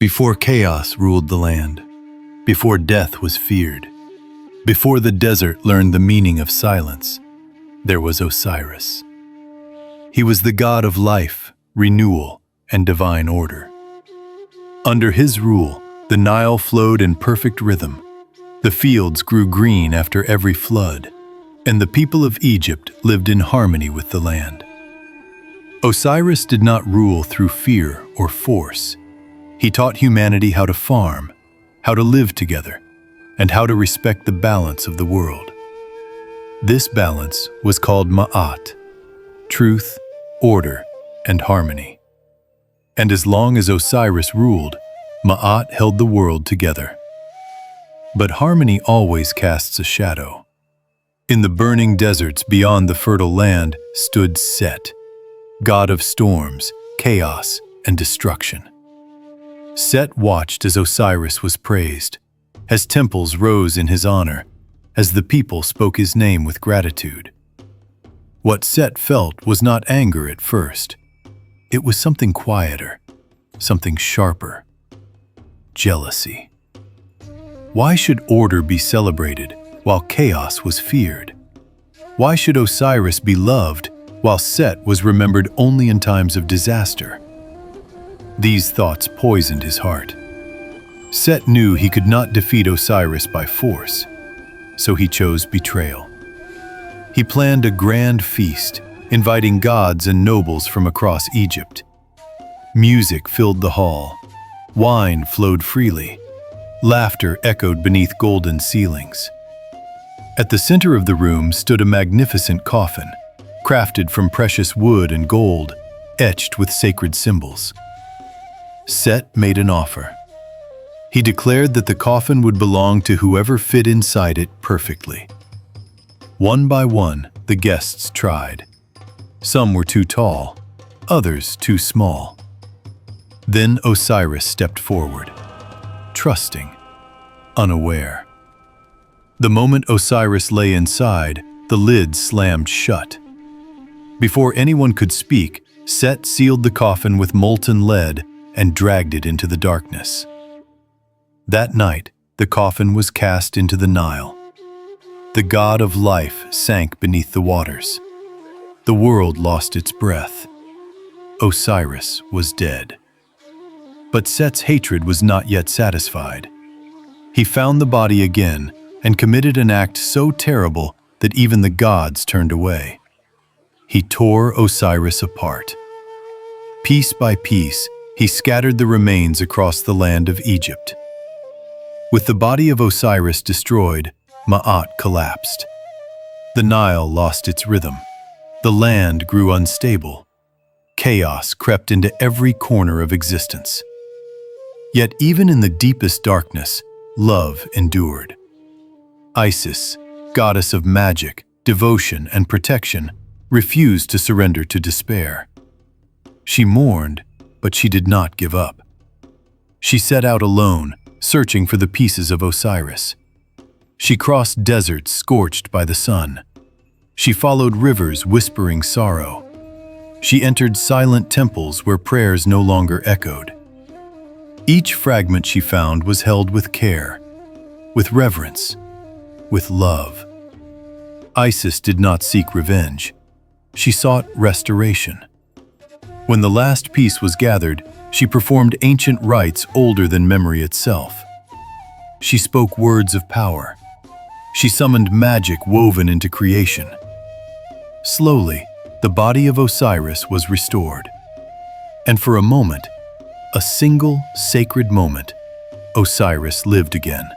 Before chaos ruled the land, before death was feared, before the desert learned the meaning of silence, there was Osiris. He was the god of life, renewal, and divine order. Under his rule, the Nile flowed in perfect rhythm, the fields grew green after every flood, and the people of Egypt lived in harmony with the land. Osiris did not rule through fear or force. He taught humanity how to farm, how to live together, and how to respect the balance of the world. This balance was called Ma'at, truth, order, and harmony. And as long as Osiris ruled, Ma'at held the world together. But harmony always casts a shadow. In the burning deserts beyond the fertile land stood Set, god of storms, chaos, and destruction. Set watched as Osiris was praised, as temples rose in his honor, as the people spoke his name with gratitude. What Set felt was not anger at first. It was something quieter, something sharper. Jealousy. Why should order be celebrated while chaos was feared? Why should Osiris be loved while Set was remembered only in times of disaster? These thoughts poisoned his heart. Set knew he could not defeat Osiris by force, so he chose betrayal. He planned a grand feast, inviting gods and nobles from across Egypt. Music filled the hall. Wine flowed freely. Laughter echoed beneath golden ceilings. At the center of the room stood a magnificent coffin, crafted from precious wood and gold, etched with sacred symbols. Set made an offer. He declared that the coffin would belong to whoever fit inside it perfectly. One by one, the guests tried. Some were too tall, others too small. Then Osiris stepped forward, trusting, unaware. The moment Osiris lay inside, the lid slammed shut. Before anyone could speak, Set sealed the coffin with molten lead and dragged it into the darkness. That night, the coffin was cast into the Nile. The god of life sank beneath the waters. The world lost its breath. Osiris was dead. But Set's hatred was not yet satisfied. He found the body again and committed an act so terrible that even the gods turned away. He tore Osiris apart. Piece by piece, he scattered the remains across the land of Egypt. With the body of Osiris destroyed, Ma'at collapsed. The Nile lost its rhythm. The land grew unstable. Chaos crept into every corner of existence. Yet even in the deepest darkness, love endured. Isis, goddess of magic, devotion, and protection, refused to surrender to despair. She mourned, but she did not give up. She set out alone, searching for the pieces of Osiris. She crossed deserts scorched by the sun. She followed rivers whispering sorrow. She entered silent temples where prayers no longer echoed. Each fragment she found was held with care, with reverence, with love. Isis did not seek revenge. She sought restoration. When the last piece was gathered, she performed ancient rites older than memory itself. She spoke words of power. She summoned magic woven into creation. Slowly, the body of Osiris was restored. And for a moment, a single sacred moment, Osiris lived again.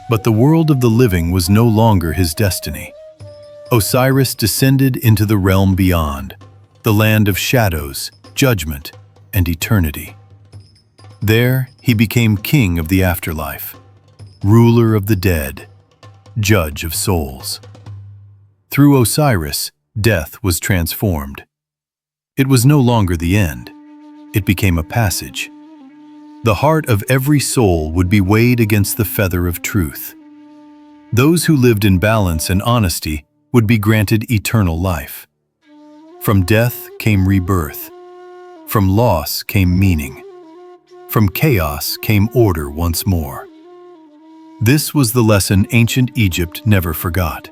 But the world of the living was no longer his destiny. Osiris descended into the realm beyond, the land of shadows, judgment, and eternity. There, he became king of the afterlife, ruler of the dead, judge of souls. Through Osiris, death was transformed. It was no longer the end. It became a passage. The heart of every soul would be weighed against the feather of truth. Those who lived in balance and honesty would be granted eternal life. From death came rebirth. From loss came meaning. From chaos came order once more. This was the lesson ancient Egypt never forgot: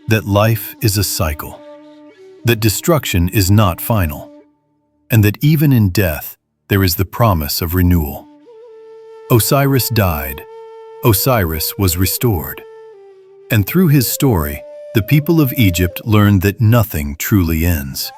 that life is a cycle, that destruction is not final, and that even in death there is the promise of renewal. Osiris died. Osiris was restored. And through his story, the people of Egypt learned that nothing truly ends.